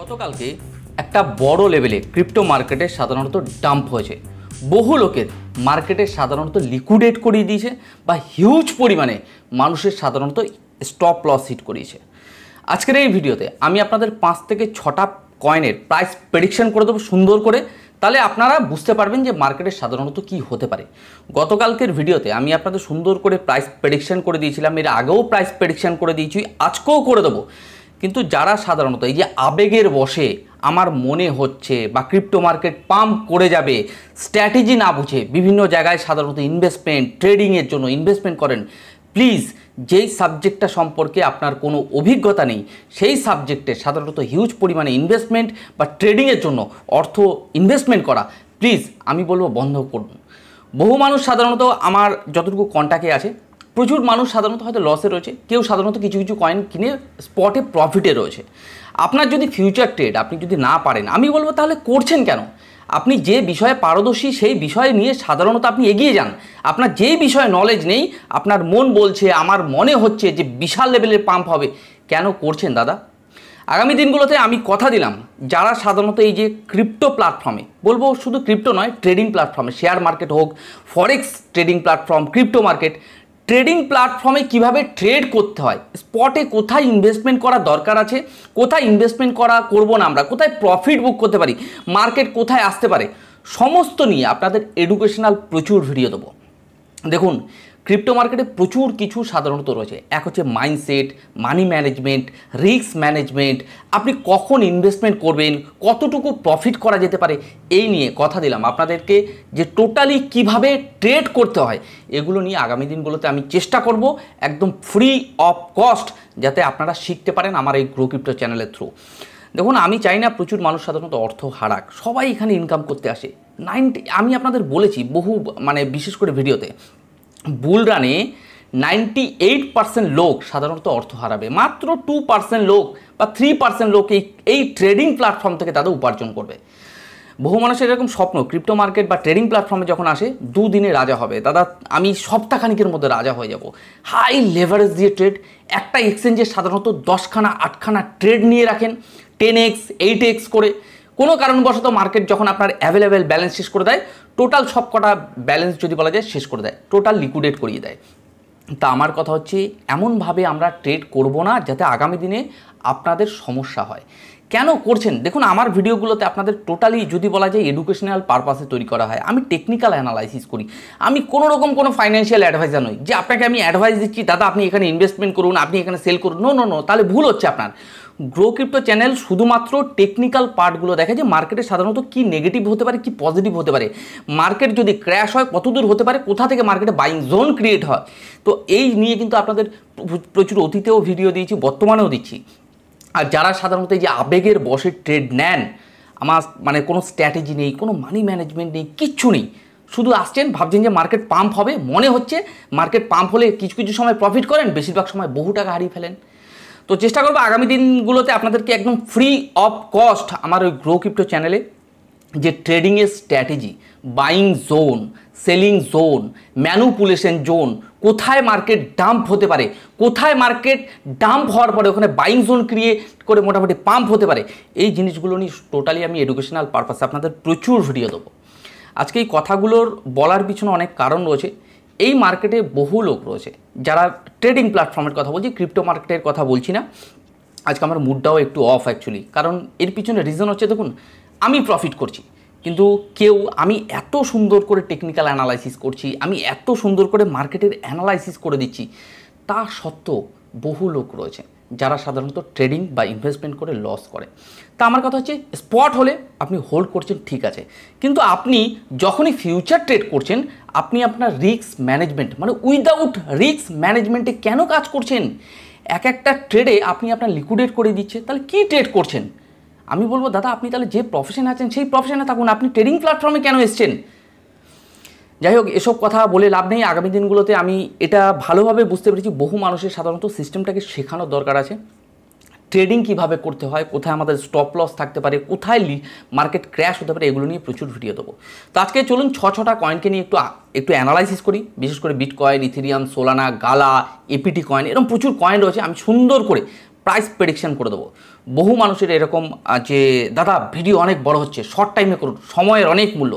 গতকালকে একটা বড় লেভেলে ক্রিপ্টো মার্কেটে সাধারণত ডাম্প হয়েছে। বহু লোকের মার্কেটে সাধারণত লিকুইডেট করিয়ে দিয়েছে বা হিউজ পরিমাণে মানুষের সাধারণত স্টপ লস হিট করিয়েছে। আজকের এই ভিডিওতে আমি আপনাদের 5 থেকে 6টা কয়েনের প্রাইস প্রেডিকশন করে দেবো সুন্দর করে, তাহলে আপনারা বুঝতে পারবেন যে মার্কেটে সাধারণত কি হতে পারে। গতকালকের ভিডিওতে আমি আপনাদের সুন্দর করে প্রাইস প্রেডিকশন করে দিয়েছিলাম, এর আগেও প্রাইস প্রেডিকশন করে দিয়েছি, আজকেও করে দেবো। কিন্তু যারা সাধারণত এই যে আবেগের বশে আমার মনে হচ্ছে বা ক্রিপ্টো মার্কেট পাম্প করে যাবে, স্ট্র্যাটেজি না বুঝে বিভিন্ন জায়গায় সাধারণত ইনভেস্টমেন্ট ট্রেডিংয়ের জন্য ইনভেস্টমেন্ট করেন, প্লিজ যেই সাবজেক্টটা সম্পর্কে আপনার কোনো অভিজ্ঞতা নেই সেই সাবজেক্টে সাধারণত হিউজ পরিমাণে ইনভেস্টমেন্ট বা ট্রেডিংয়ের জন্য অর্থ ইনভেস্টমেন্ট করা প্লিজ আমি বলবো বন্ধ করুন। বহু মানুষ সাধারণত আমার যতটুকু কন্ট্যাক্টে আছে, প্রচুর মানুষ সাধারণত হয়তো লসে রয়েছে, কেউ সাধারণত কিছু কিছু কয়েন কিনে স্পটে প্রফিটে রয়েছে। আপনার যদি ফিউচার ট্রেড আপনি যদি না পারেন, আমি বলবো তাহলে করছেন কেন? আপনি যে বিষয়ে পারদর্শী সেই বিষয় নিয়ে সাধারণত আপনি এগিয়ে যান। আপনার যেই বিষয়ে নলেজ নেই, আপনার মন বলছে আমার মনে হচ্ছে যে বিশাল লেভেলের পাম্প হবে, কেন করছেন দাদা? আগামী দিনগুলোতে আমি কথা দিলাম, যারা সাধারণত এই যে ক্রিপ্টো প্ল্যাটফর্মে, বলবো শুধু ক্রিপ্টো নয়, ট্রেডিং প্ল্যাটফর্মে, শেয়ার মার্কেট হোক, forex trading platform, crypto market, trading প্ল্যাটফর্মে কিভাবে ট্রেড করতে হয়, স্পটে কোথায় ইনভেস্টমেন্ট করা দরকার আছে, কোথায় ইনভেস্টমেন্ট করব না আমরা, কোথায় প্রফিট বুক করতে পারি, মার্কেট কোথায় আসতে পারে, সমস্ত নিয়ে আপনাদের এডুকেশনাল প্রচুর ভিডিও দেবো। দেখুন, ক্রিপ্টো মার্কেটে প্রচুর কিছু সাধারণত রয়েছে। এক হচ্ছে mindset, money management, risk management, আপনি কখন ইনভেস্টমেন্ট করবেন, কতটুকু প্রফিট করা যেতে পারে, এই নিয়ে কথা দিলাম আপনাদেরকে যে টোটালি কিভাবে ট্রেড করতে হয়, এগুলো নিয়ে আগামী দিনগুলোতে আমি চেষ্টা করব একদম ফ্রি অফ কস্ট যাতে আপনারা শিখতে পারেন আমার এই গ্রো ক্রিপ্টো চ্যানেলের থ্রু। দেখুন, আমি চাই না প্রচুর মানুষ সাধারণত অর্থ হারাক, সবাই এখানে ইনকাম করতে আসে। আমি আপনাদের বলেছি বহু বিশেষ করে ভিডিওতে, বুল রানে 98% লোক সাধারণত অর্থ হারাবে, মাত্র 2% লোক বা 3% লোক এই ট্রেডিং প্ল্যাটফর্ম থেকে তাদের উপার্জন করবে। বহু মানুষের এরকম স্বপ্ন ক্রিপ্টো মার্কেট বা ট্রেডিং প্ল্যাটফর্মে যখন আসে 2 দিনে রাজা হবে, দাদা আমি সপ্তাহখানিকের মধ্যে রাজা হয়ে যাব। হাই লেভারেজ দিয়ে ট্রেড, একটা এক্সচেঞ্জে সাধারণত 10খানা 8খানা ট্রেড নিয়ে রাখেন, 10x 8x করে। কোনো কারণবশত মার্কেট যখন আপনার অ্যাভেলেবেল ব্যালেন্স শেষ করে দেয়, টোটাল সব কটা ব্যালেন্স যদি বলা যায় শেষ করে দেয়, টোটাল লিকুইডেট করিয়ে দেয়। তা আমার কথা হচ্ছে এমনভাবে আমরা ট্রেড করব না যাতে আগামী দিনে আপনাদের সমস্যা হয়। কেন করছেন? দেখুন, আমার ভিডিওগুলোতে আপনাদের টোটালি যদি বলা যায় এডুকেশনাল পারপাসে তৈরি করা হয়। আমি টেকনিক্যাল অ্যানালাইসিস করি, আমি কোনো রকম কোনো ফাইন্যান্সিয়াল অ্যাডভাইজার নই যে আপনাকে আমি অ্যাডভাইস দিচ্ছি দাদা আপনি এখানে ইনভেস্টমেন্ট করুন, আপনি এখানে সেল করুন। নো, তাহলে ভুল হচ্ছে আপনার। গ্রো ক্রিপ্টো চ্যানেল শুধুমাত্র টেকনিক্যাল পার্টগুলো দেখে যে মার্কেটে সাধারণত কি নেগেটিভ হতে পারে, কি পজিটিভ হতে পারে, মার্কেট যদি ক্র্যাশ হয় কত দূর হতে পারে, কোথা থেকে মার্কেটে বাইং জোন ক্রিয়েট হয়। তো এই নিয়ে কিন্তু আপনাদের প্রচুর অতীতেও ভিডিও দিয়েছি, বর্তমানেও দিচ্ছি। আর যারা সাধারণত এই যে আবেগের বশে ট্রেড নেন, আমার কোনো স্ট্র্যাটেজি নেই, কোনো মানি ম্যানেজমেন্ট নেই, কিচ্ছু নেই, শুধু আসছেন ভাবছেন যে মার্কেট পাম্প হবে, মনে হচ্ছে মার্কেট পাম্প হলে কিছু কিছু সময় প্রফিট করেন, বেশিরভাগ সময় বহু টাকা হারিয়ে ফেলেন। তো চেষ্টা করবো আগামী দিনগুলোতে আপনাদেরকে একদম ফ্রি অফ কস্ট আমার ওই গ্রো ক্রিপ্টো চ্যানেলে যে ট্রেডিংয়ের strategy, buying zone, selling zone, manipulation zone, কোথায় মার্কেট ডাম্প হতে পারে, কোথায় মার্কেট ডাম্প হওয়ার পরে ওখানে বাইং জোন ক্রিয়েট করে মোটামুটি পাম্প হতে পারে, এই জিনিসগুলো নিয়ে টোটালি আমি এডুকেশনাল পারপাসে আপনাদের প্রচুর ভিডিও দেবো। আজকে এই কথাগুলোর বলার পিছনে অনেক কারণ রয়েছে। এই মার্কেটে বহু লোক রয়েছে যারা ট্রেডিং প্ল্যাটফর্মের কথা বলছি, ক্রিপ্টো মার্কেটের কথা বলছি না। আজকে আমার মুডটাও একটু অফ অ্যাকচুয়ালি, কারণ এর পিছনে রিজন হচ্ছে, দেখুন আমি প্রফিট করছি, কিন্তু আমি এত সুন্দর করে টেকনিক্যাল অ্যানালাইসিস করছি, আমি এত সুন্দর করে মার্কেটের অ্যানালাইসিস করে দিচ্ছি, তা সত্ত্বেও বহু লোক রয়েছে যারা সাধারণত ট্রেডিং বা ইনভেস্টমেন্ট করে লস করে। তা আমার কথা হচ্ছে, স্পট হলে আপনি হোল্ড করছেন ঠিক আছে, কিন্তু আপনি যখনই ফিউচার ট্রেড করছেন আপনি আপনার রিস্ক ম্যানেজমেন্ট উইদাউট রিস্ক ম্যানেজমেন্টে কেন কাজ করছেন? একটা ট্রেডে আপনি আপনার লিকুইডেট করে দিচ্ছে, তাহলে কি ট্রেড করছেন? আমি বলবো দাদা আপনি তাহলে যে প্রফেশনে আছেন সেই প্রফেশনে থাকুন, আপনি ট্রেডিং প্ল্যাটফর্মে কেন এসছেন? যাই হোক, এসব কথা বলে লাভ নেই। আগামী দিনগুলোতে আমি এটা ভালোভাবে বুঝতে পেরেছি বহু মানুষের সাধারণত সিস্টেমটাকে শেখানোর দরকার আছে। ট্রেডিং কিভাবে করতে হয়, কোথায় আমাদের স্টপ লস থাকতে পারে, কোথায় মার্কেট ক্র্যাশ হতে পারে, এগুলো নিয়ে প্রচুর ভিডিও দেবো। তো আজকে চলুন 6টা কয়েনকে নিয়ে একটু অ্যানালাইসিস করি, বিশেষ করে বিটকয়েন, ইথেরিয়াম, সোলানা, গালা, এপিটি কয়েন, এরকম প্রচুর কয়েন রয়েছে। আমি সুন্দর করে প্রাইস প্রেডিকশন করে দেবো। বহু মানুষের এরকম যে দাদা ভিডিও অনেক বড় হচ্ছে, শর্ট টাইমে করুন, সময়ের অনেক মূল্য।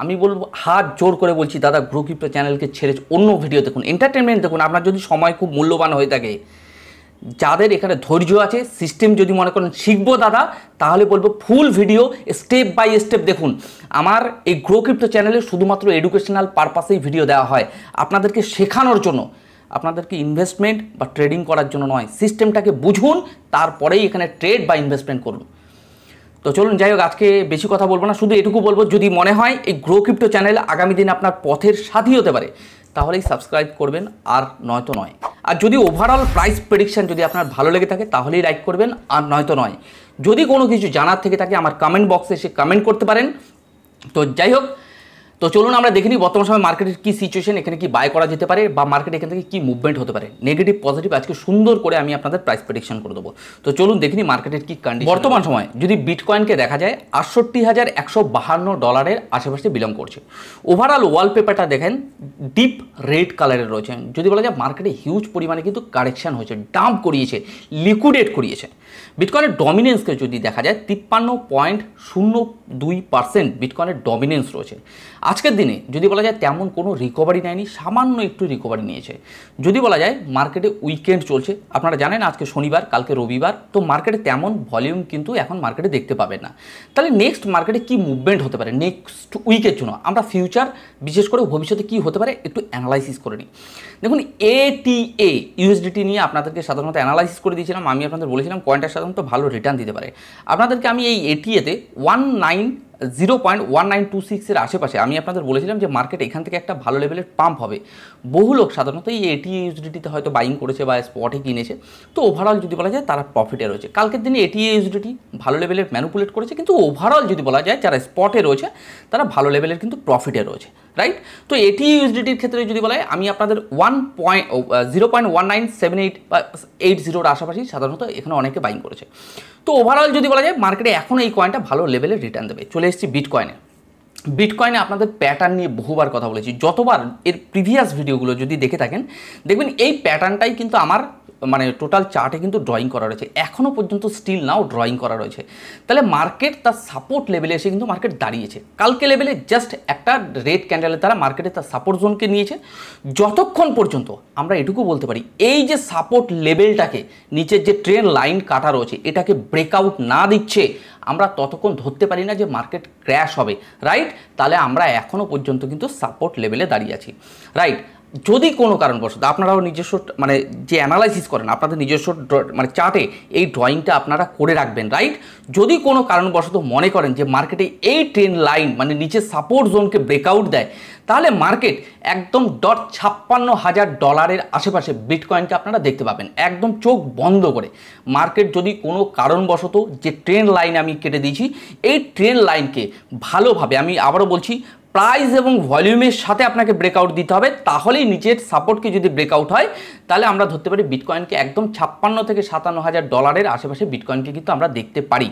আমি বলবো, হাত জোর করে বলছি দাদা গ্রো ক্রিপ্টো চ্যানেলকে ছেড়ে অন্য ভিডিও দেখুন, এন্টারটেনমেন্ট দেখুন। আপনার যদি সময় খুব মূল্যবান হয়ে থাকে, যাদের এখানে ধৈর্য আছে, সিস্টেম যদি মনে করেন শিখবো দাদা, তাহলে বলবো full video step by step দেখুন। আমার এই গ্রো ক্রিপ্টো চ্যানেলে শুধুমাত্র এডুকেশনাল পারপাসেই ভিডিও দেওয়া হয়, আপনাদেরকে শেখানোর জন্য, আপনাদেরকে ইনভেস্টমেন্ট বা ট্রেডিং করার জন্য নয়। সিস্টেমটাকে বুঝুন, তারপরেই এখানে ট্রেড বা ইনভেস্টমেন্ট করুন। তো চলুন, যাই হোক, আজকে বেশি কথা বলবো না, শুধু এটুকু বলবো, যদি মনে হয় এই গ্রো ক্রিপ্টো চ্যানেল আগামী দিন আপনার পথের সাথী হতে পারে, তাহলেই সাবস্ক্রাইব করবেন, আর নয়তো নয়। আর যদি ওভারঅল প্রাইস প্রেডিকশন যদি আপনার ভালো লেগে থাকে, তাহলেই লাইক করবেন, আর নয়তো নয়। যদি কোনো কিছু জানার থেকে থাকে, আমার কমেন্ট বক্সে এসে কমেন্ট করতে পারেন। তো যাই হোক, তো চলুন আমরা দেখে নিই বর্তমান সময় মার্কেটের কী সিচুয়েশন, এখানে কি বাই করা যেতে পারে, বা মার্কেট এখান থেকে কী মুভমেন্ট হতে পারে, নেগেটিভ পজিটিভ, আজকে সুন্দর করে আমি আপনাদের প্রাইস প্রেডিকশন করে দেবো। তো চলুন দেখে নিই মার্কেটের কী কন্ডিশন। বর্তমান সময় যদি বিটকয়েনকে দেখা যায়, ৬৮,১৫২ ডলারের আশেপাশে বিলং করছে। ওভারঅল ওয়ালপেপারটা দেখেন ডিপ রেড কালারের রয়েছে। যদি বলা যায় মার্কেটে হিউজ পরিমাণে কিন্তু কারেকশন হয়েছে, ডাম্প করিয়েছে, লিকুইডেট করিয়েছে। বিটকয়েনের ডমিনেন্সকে যদি দেখা যায়, ৫৩.০২% বিটকয়েনের ডমিনেন্স রয়েছে। আজকের দিনে যদি বলা যায় তেমন কোনো রিকভারি নেয়নি, সামান্য একটু রিকভারি নিয়েছে। যদি বলা যায় মার্কেটে উইকেন্ড চলছে, আপনারা জানেন আজকে শনিবার, কালকে রবিবার, তো মার্কেটে তেমন ভলিউম কিন্তু এখন মার্কেটে দেখতে পাবেন না। তাহলে নেক্সট মার্কেটে কি মুভমেন্ট হতে পারে নেক্সট উইকের জন্য, আমরা ফিউচার বিশেষ করে ভবিষ্যতে কি হতে পারে একটু অ্যানালাইসিস করে নিই। দেখুন, ATA USDT নিয়ে আপনাদেরকে সাধারণত অ্যানালাইসিস করে দিয়েছিলাম। আমি আপনাদের বলেছিলাম কয়েনটা সাধারণত ভালো রিটার্ন দিতে পারে। আপনাদেরকে আমি এই ATA-তে 0.1926-এর আশেপাশে আমি আপনাদের বলেছিলাম যে মার্কেট এখান থেকে একটা ভালো লেভেলের পাম্প হবে। বহু লোক সাধারণত এই ATA USDT-তে হয়তো বাইং করেছে বা স্পটে কিনেছে, তো ওভারঅল যদি বলা যায় তারা প্রফিটে রয়েছে। কালকের দিনে ATA USDT ভালো লেভেলের ম্যানুপুলেট করেছে, কিন্তু ওভারঅল যদি বলা যায় যারা স্পটে রয়েছে তারা ভালো লেভেলের কিন্তু প্রফিটে রয়েছে, রাইট। তো ATA USDT-র ক্ষেত্রে যদি বলা হয়, আমি আপনাদের 0.1978 বা 80-র আশেপাশে সাধারণত এখানে অনেকে বাইং করেছে। তো ওভারঅল যদি বলা যায় মার্কেটে এখন এই কয়েনটা ভালো লেভেলের রিটার্ন দেবে। চলে এসেছি বিটকয়েনে আপনাদের প্যাটার্ন নিয়ে বহুবার কথা বলেছি। যতবার এর প্রিভিয়াস ভিডিওগুলো যদি দেখে থাকেন, দেখবেন এই প্যাটার্নটাই কিন্তু আমার মানে টোটাল চার্টে কিন্তু ড্রয়িং করা রয়েছে, এখনও পর্যন্ত স্টিল নাও ড্রয়িং করা রয়েছে। তাহলে মার্কেট তার সাপোর্ট লেভেলে এসে কিন্তু মার্কেট দাঁড়িয়েছে। কালকে লেভেলে জাস্ট একটা রেড ক্যান্ডেলের দ্বারা মার্কেটে তার সাপোর্ট জোনকে নিয়েছে। যতক্ষণ পর্যন্ত আমরা এটুকু বলতে পারি, এই যে সাপোর্ট লেভেলটাকে, নিচের যে ট্রেন লাইন কাটা রয়েছে, এটাকে ব্রেকআউট না দিচ্ছে, আমরা ততক্ষণ ধরতে পারি না যে মার্কেট ক্র্যাশ হবে, রাইট। তাহলে আমরা এখনও পর্যন্ত কিন্তু সাপোর্ট লেভেলে দাঁড়িয়ে আছি, রাইট। যদি কোনো কারণবশত আপনারাও নিজস্ব মানে যে অ্যানালাইসিস করেন, আপনাদের নিজস্ব মানে চার্টে এই ড্রয়িংটা আপনারা করে রাখবেন, রাইট। যদি কোনো কারণবশত মনে করেন যে মার্কেটে এই ট্রেন লাইন মানে নিচের সাপোর্ট জোনকে ব্রেকআউট দেয়, তাহলে মার্কেট একদম $56,000 আশেপাশে বিটকয়েনকে আপনারা দেখতে পাবেন, একদম চোখ বন্ধ করে। মার্কেট যদি কোনো কারণবশত যে ট্রেন লাইন আমি কেটে দিয়েছি, এই ট্রেন লাইনকে ভালোভাবে, আমি আবারও বলছি, প্রাইস এবং ভলিউমের সাথে আপনাকে ব্রেকআউট দিতে হবে, তাহলেই নিচের সাপোর্টকে যদি ব্রেকআউট হয়, তাহলে আমরা ধরতে পারি বিটকয়েনকে একদম $56,000-57,000 আশেপাশে বিটকয়েনকে কিন্তু আমরা দেখতে পারি।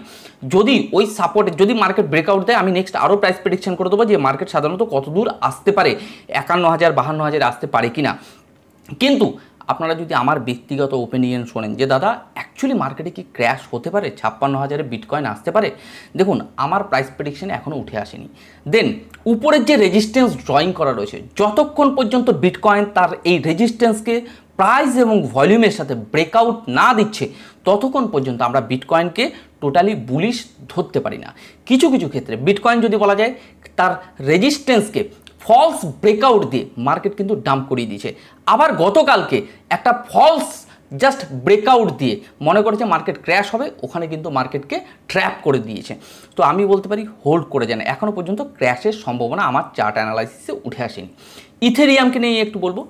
যদি ওই সাপোর্টে যদি মার্কেট ব্রেকআউট দেয়, আমি নেক্সট আরও প্রাইস প্রেডিকশন করে দেবো যে মার্কেট সাধারণত কত দূর আসতে পারে, 51,000-52,000 আসতে পারে কিনা। কিন্তু আপনারা যদি আমার ব্যক্তিগত ওপিনিয়ন শোনেন যে দাদা অ্যাকচুয়ালি মার্কেটে কি ক্র্যাশ হতে পারে, 56,000-এ বিটকয়েন আসতে পারে, দেখুন আমার প্রাইস প্রেডিকশনে এখনও উঠে আসেনি। দেন উপরের যে রেজিস্ট্যান্স ড্রয়িং করা রয়েছে, যতক্ষণ পর্যন্ত বিটকয়েন তার এই রেজিস্ট্যান্সকে প্রাইস এবং ভলিউমের সাথে ব্রেকআউট না দিচ্ছে, ততক্ষণ পর্যন্ত আমরা বিটকয়েনকে টোটালি বুলিশ ধরতে পারি না। কিছু কিছু ক্ষেত্রে বিটকয়েন যদি বলা যায় তার রেজিস্ট্যান্সকে ফলস ব্রেকআউট দিয়ে মার্কেট কিন্তু ডাম্প করিয়ে দিয়েছে। আবার গতকালকে একটা ফলস জাস্ট ব্রেকআউট দিয়ে মনে করেছে মার্কেট ক্র্যাশ হবে, ওখানে কিন্তু মার্কেটকে ট্র্যাপ করে দিয়েছে। তো আমি বলতে পারি হোল্ড করে যান, এখনও পর্যন্ত ক্র্যাশের সম্ভাবনা আমার চার্ট অ্যানালাইসিসে উঠে আসেনি। ইথেরিয়ামকে নিয়ে একটু বলবো।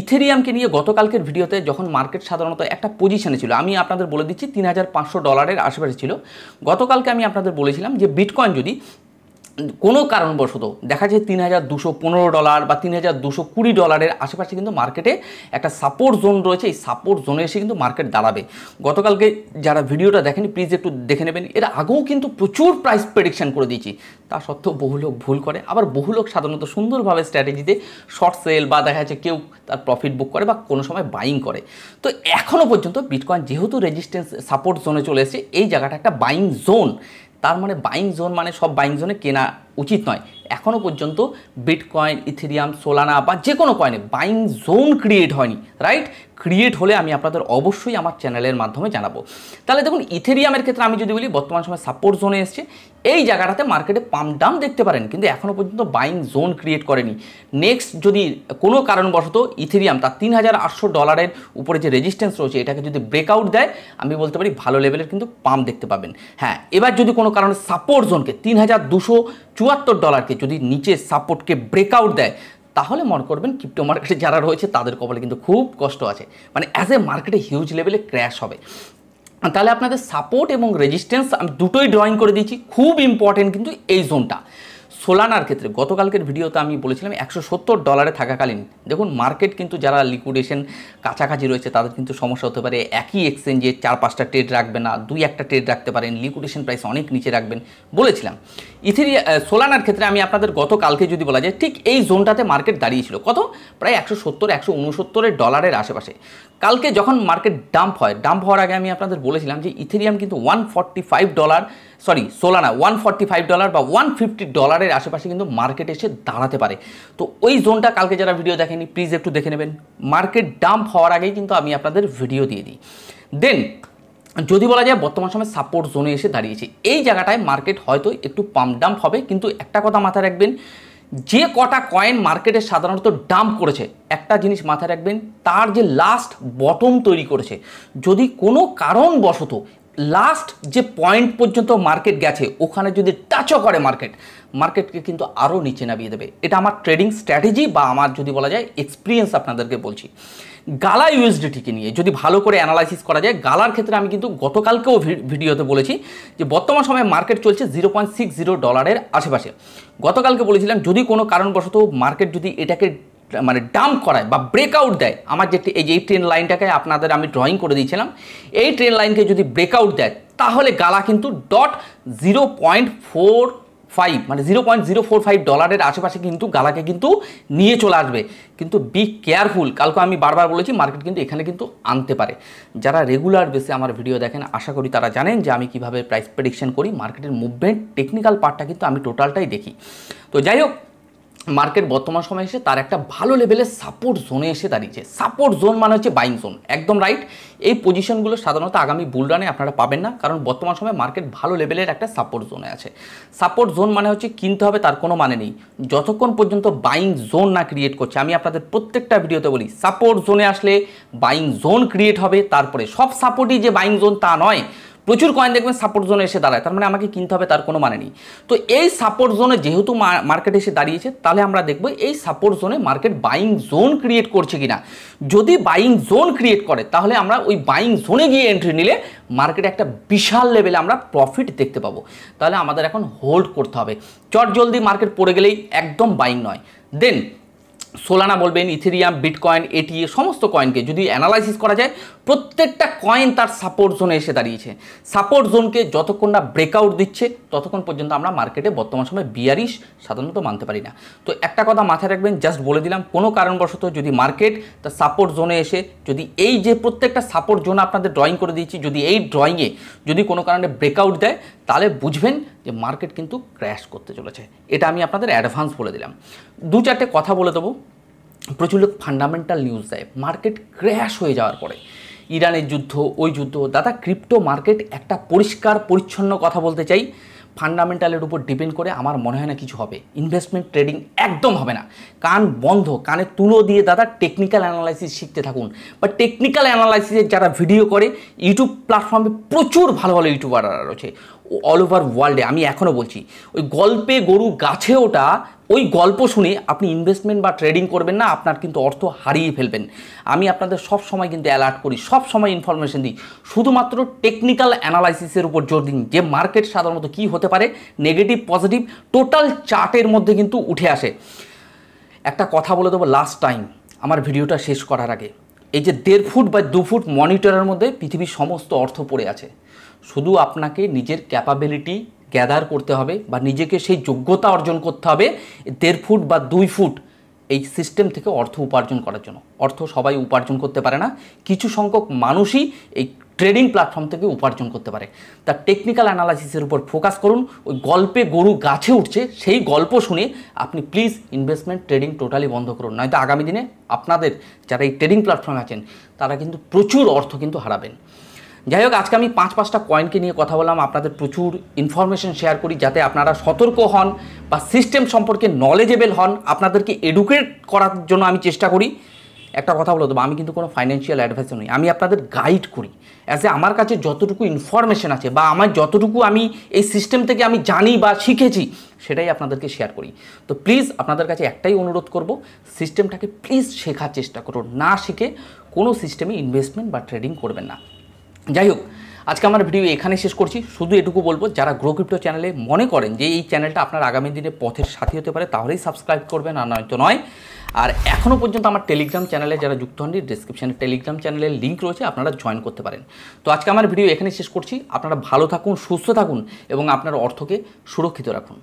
ইথেরিয়ামকে নিয়ে গতকালকের ভিডিওতে যখন মার্কেট সাধারণত একটা পজিশনে ছিল, আমি আপনাদের বলে দিচ্ছি $3,500 আশেপাশে ছিল। গতকালকে আমি আপনাদের বলেছিলাম যে বিটকয়েন যদি কোনো কারণবশত দেখা যায় $3,215 বা $3,220 আশেপাশে কিন্তু মার্কেটে একটা সাপোর্ট জোন রয়েছে। এই সাপোর্ট জোনে এসে কিন্তু মার্কেট দাঁড়াবে। গতকালকে যারা ভিডিওটা দেখেনি প্লিজ একটু দেখে নেবেন। এর আগেও কিন্তু প্রচুর প্রাইস প্রেডিকশন করে দিয়েছি, তা সত্ত্বেও বহু লোক ভুল করে। আবার বহু লোক সাধারণত সুন্দরভাবে স্ট্র্যাটেজিতে শর্ট সেল বা দেখা যাচ্ছে কেউ তার প্রফিট বুক করে বা কোনো সময় বাইং করে। তো এখনও পর্যন্ত বিটকয়েন যেহেতু রেজিস্ট্যান্স সাপোর্ট জোনে চলে এসেছে, এই জায়গাটা একটা বাইং জোন। তার মানে বাইং জোন মানে সব বাইং জোনে কেনা উচিত নয়। এখনও পর্যন্ত বিটকয়েন, ইথেরিয়াম, সোলানা বা যে কোনো কয়েনে বাইং জোন ক্রিয়েট হয়নি, রাইট? ক্রিয়েট হলে আমি আপনাদের অবশ্যই আমার চ্যানেলের মাধ্যমে জানাবো। তাহলে দেখুন ইথেরিয়ামের ক্ষেত্রে আমি যদি বলি বর্তমান সময় সাপোর্ট জোনে এসছে, এই জায়গাটাতে মার্কেটে পাম্প ডাউন দেখতে পারেন, কিন্তু এখনও পর্যন্ত বাইং জোন ক্রিয়েট করেনি। নেক্সট যদি কোনো কারণবশত ইথেরিয়াম তার $3,800 উপরে যে রেজিস্ট্যান্স রয়েছে এটাকে যদি ব্রেকআউট দেয়, আমি বলতে পারি ভালো লেভেলের কিন্তু পাম্প দেখতে পাবেন। হ্যাঁ, এবার যদি কোনো কারণে সাপোর্ট জোনকে $3,274 যদি নিচে সাপোর্টকে ব্রেকআউট দেয়, তাহলে মনে করবেন ক্রিপ্টো মার্কেটে যারা রয়েছে তাদের কপালে কিন্তু খুব কষ্ট আছে, মানে অ্যাজ এ মার্কেটে হিউজ লেভেলে ক্র্যাশ হবে। তাহলে আপনাদের সাপোর্ট এবং রেজিস্ট্যান্স আমি দুটোই ড্রয়িং করে দিয়েছি, খুব ইম্পর্টেন্ট কিন্তু এই জোনটা। সোলানার ক্ষেত্রে গতকালকের ভিডিওতে আমি বলেছিলাম $170 থাকাকালীন দেখুন মার্কেট কিন্তু যারা লিকুইডেশন কাছাকাছি রয়েছে তাদের কিন্তু সমস্যা হতে পারে। একই এক্সচেঞ্জে 4-5টা ট্রেড রাখবে না, 2-1টা ট্রেড রাখতে পারেন, লিকুইডেশন প্রাইস অনেক নিচে রাখবেন বলেছিলাম। সোলানার ক্ষেত্রে আমি আপনাদের গতকালকে যদি বলা যায় ঠিক এই জোনটাতে মার্কেট দাঁড়িয়েছিল কত, প্রায় $170-169 আশেপাশে। কালকে যখন মার্কেট ডাম্প হওয়ার আগে আমি আপনাদের বলেছিলাম যে ইথেরিয়াম কিন্তু সোলানা $145 বা $150 আশেপাশে কিন্তু মার্কেট এসে দাঁড়াতে পারে। তো ওই জোনটা কালকে যারা ভিডিও দেখেনি প্লিজ একটু দেখে নেবেন। মার্কেট ডাম্প হওয়ার আগেই কিন্তু আমি আপনাদের ভিডিও দিয়ে দিই। দেন যদি বলা যায় বর্তমান সময় সাপোর্ট জোনে এসে দাঁড়িয়েছে, এই জায়গাটায় মার্কেট হয়তো একটু পাম্প ডাম্প হবে, কিন্তু একটা কথা মাথায় রাখবেন, যে কটা কয়েন মার্কেটে সাধারণত ডাম্প করেছে একটা জিনিস মাথায় রাখবেন, তার যে লাস্ট বটম তৈরি করেছে, যদি কোনো কারণবশত লাস্ট যে পয়েন্ট পর্যন্ত মার্কেট গেছে ওখানে যদি টাচও করে মার্কেটকে কিন্তু আরও নিচে নামিয়ে দেবে। এটা আমার ট্রেডিং স্ট্র্যাটেজি বা আমার যদি বলা যায় এক্সপিরিয়েন্স আপনাদেরকে বলছি। গালা ইউএসডিটিকে নিয়ে যদি ভালো করে অ্যানালাইসিস করা যায়, গালার ক্ষেত্রে আমি কিন্তু গতকালকেও ভিডিওতে বলেছি যে বর্তমান সময়ে মার্কেট চলছে $0.60 আশেপাশে। গতকালকে বলেছিলাম যদি কোনো কারণবশত মার্কেট যদি এটাকে মানে ডাম্প করায় বা ব্রেকআউট দেয়, আমার যে এই ট্রেন লাইনটাকে আপনাদের আমি ড্রয়িং করে দিয়েছিলাম, এই ট্রেন লাইনকে যদি ব্রেকআউট দেয় তাহলে গালা কিন্তু $0.45 মানে $0.045 আশেপাশে কিন্তু গালাকে কিন্তু নিয়ে চলে আসবে। কিন্তু বি কেয়ারফুল, কালকে আমি বারবার বলেছি মার্কেট কিন্তু এখানে কিন্তু আনতে পারে। যারা রেগুলার বেসে আমার ভিডিও দেখেন আশা করি তারা জানেন যে আমি কিভাবে প্রাইস প্রেডিকশন করি, মার্কেটের মুভমেন্ট টেকনিক্যাল পার্টটা কিন্তু আমি টোটালটাই দেখি। তো যাই হোক, মার্কেট বর্তমান সময় এসে তার একটা ভালো লেভেলের সাপোর্ট জোনে এসে দাঁড়িয়েছে। সাপোর্ট জোন মানে হচ্ছে বাইং জোন, একদম রাইট। এই পজিশনগুলো সাধারণত আগামী বুল রানে আপনারা পাবেন না, কারণ বর্তমান সময় মার্কেট ভালো লেভেলের একটা সাপোর্ট জোনে আছে। সাপোর্ট জোন মানে হচ্ছে কিনতে হবে তার কোনো মানে নেই, যতক্ষণ পর্যন্ত বাইং জোন না ক্রিয়েট করছে। আমি আপনাদের প্রত্যেকটা ভিডিওতে বলি সাপোর্ট জোনে আসলে বাইং জোন ক্রিয়েট হবে, তারপরে সব সাপোর্টই যে বাইং জোন তা নয়। প্রচুর কয়েন দেখবেন সাপোর্ট জোনে এসে দাঁড়ায়, তার মানে আমাকে কিনতে হবে তার কোনো মানে নেই। তো এই সাপোর্ট জোনে যেহেতু মার্কেট এসে দাঁড়িয়েছে, তাহলে আমরা দেখব এই সাপোর্ট জোনে মার্কেট বাইং জোন ক্রিয়েট করছে কিনা। যদি বাইং জোন ক্রিয়েট করে তাহলে আমরা ওই বাইং জোনে গিয়ে এন্ট্রি নিলে মার্কেটে একটা বিশাল লেভেলে আমরা প্রফিট দেখতে পাবো। তাহলে আমাদের এখন হোল্ড করতে হবে, চট জলদি মার্কেট পড়ে গেলেই একদম বাইং নয়। দেন সোলানা বলবেন, ইথেরিয়াম, বিটকয়েন, এটিএ সমস্ত কয়েনকে যদি অ্যানালাইসিস করা যায় প্রত্যেকটা কয়েন তার সাপোর্ট জোনে এসে দাঁড়িয়েছে। সাপোর্ট জোনকে যতক্ষণ না ব্রেকআউট দিচ্ছে ততক্ষণ পর্যন্ত আমরা মার্কেটে বর্তমান সময় বিয়ারিশ সাধারণত মানতে পারি না। তো একটা কথা মাথায় রাখবেন, জাস্ট বলে দিলাম, কোনো কারণবশত যদি মার্কেট তার সাপোর্ট জোনে এসে যদি এই যে প্রত্যেকটা সাপোর্ট জোন আপনাদের ড্রয়িং করে দিয়েছি, যদি এই ড্রয়িংয়ে যদি কোনো কারণে ব্রেকআউট দেয় তাহলে বুঝবেন যে মার্কেট কিন্তু ক্র্যাশ করতে চলেছে। এটা আমি আপনাদের অ্যাডভান্স বলে দিলাম। 2-4টে কথা বলে দেবো। প্রচুর লোক ফান্ডামেন্টাল নিউজ দেয় মার্কেট ক্র্যাশ হয়ে যাওয়ার পরে, ইরানের যুদ্ধ, ওই যুদ্ধ। দাদা, ক্রিপ্টো মার্কেট একটা পরিষ্কার পরিচ্ছন্ন কথা বলতে চাই, ফান্ডামেন্টালের উপর ডিপেন্ড করে আমার মনে হয় না কিছু হবে। ইনভেস্টমেন্ট ট্রেডিং একদম হবে না। কান বন্ধ, কানে তুলো দিয়ে দাদা টেকনিক্যাল অ্যানালাইসিস শিখতে থাকুন। বা টেকনিক্যাল অ্যানালাইসিসের যারা ভিডিও করে ইউটিউব প্ল্যাটফর্মে প্রচুর ভালো ভালো ইউটিউবাররা রয়েছে অল ওভার ওয়ার্ল্ডে। আমি এখনও বলছি ওই গল্পে গরু গাছে ওঠা ওই গল্প শুনে আপনি ইনভেস্টমেন্ট বা ট্রেডিং করবেন না, আপনার কিন্তু অর্থ হারিয়ে ফেলবেন। আমি আপনাদের সব সময় কিন্তু অ্যালার্ট করি, সব সময় ইনফরমেশন দিই, শুধুমাত্র টেকনিক্যাল অ্যানালাইসিসের উপর জোর দিন, যে মার্কেট সাধারণত কী হতে পারে, নেগেটিভ পজিটিভ টোটাল চার্টের মধ্যে কিন্তু উঠে আসে। একটা কথা বলে দেবো লাস্ট টাইম আমার ভিডিওটা শেষ করার আগে, এই যে 1.5 ফুট বা 2 ফুট মনিটরের মধ্যে পৃথিবীর সমস্ত অর্থ পড়ে আছে। শুধু আপনাকে নিজের ক্যাপাবিলিটি গ্যাদার করতে হবে বা নিজেকে সেই যোগ্যতা অর্জন করতে হবে 1.5 ফুট বা 2 ফুট এই সিস্টেম থেকে অর্থ উপার্জন করার জন্য। অর্থ সবাই উপার্জন করতে পারে না, কিছু সংখ্যক মানুষই এই ট্রেডিং প্ল্যাটফর্ম থেকে উপার্জন করতে পারে। তার টেকনিক্যাল অ্যানালাইসিসের উপর ফোকাস করুন। ওই গল্পে গরু গাছে উঠছে সেই গল্প শুনে আপনি প্লিজ ইনভেস্টমেন্ট ট্রেডিং টোটালি বন্ধ করুন, নয়তো আগামী দিনে আপনাদের যারা এই ট্রেডিং প্ল্যাটফর্মে আছেন তারা কিন্তু প্রচুর অর্থ কিন্তু হারাবেন। যাই হোক, আজকে আমি 5-5টা কয়েনকে নিয়ে কথা বললাম, আপনাদের প্রচুর ইনফরমেশন শেয়ার করি যাতে আপনারা সতর্ক হন বা সিস্টেম সম্পর্কে নলেজেবল হন। আপনাদেরকে এডুকেট করার জন্য আমি চেষ্টা করি। একটা কথা বলে দেবো, আমি কিন্তু কোনো ফাইন্যান্সিয়াল অ্যাডভাইসার নই, আমি আপনাদের গাইড করি। অ্যাজ এ আমার কাছে যতটুকু ইনফরমেশন আছে বা আমার যতটুকু আমি এই সিস্টেম থেকে আমি জানি বা শিখেছি সেটাই আপনাদেরকে শেয়ার করি। তো প্লিজ আপনাদের কাছে একটাই অনুরোধ করব, সিস্টেমটাকে প্লিজ শেখার চেষ্টা করুন, না শিখে কোনো সিস্টেমে ইনভেস্টমেন্ট বা ট্রেডিং করবেন না। যাই হোক, আজকে আমার ভিডিও এখানে শেষ করছি। শুধু এটুকু বলবো, যারা গ্রো ক্রিপ্টো চ্যানেলে মনে করেন যে এই চ্যানেলটা আপনার আগামী দিনে পথের সাথী হতে পারে তাহলেই সাবস্ক্রাইব করবেন, আর নয়তো নয়। আর এখনও পর্যন্ত আমার টেলিগ্রাম চ্যানেলে যারা যুক্ত হননি, ডিসক্রিপশানে টেলিগ্রাম চ্যানেলের লিঙ্ক রয়েছে, আপনারা জয়েন করতে পারেন। তো আজকে আমার ভিডিও এখানে শেষ করছি। আপনারা ভালো থাকুন, সুস্থ থাকুন এবং আপনার অর্থকে সুরক্ষিত রাখুন।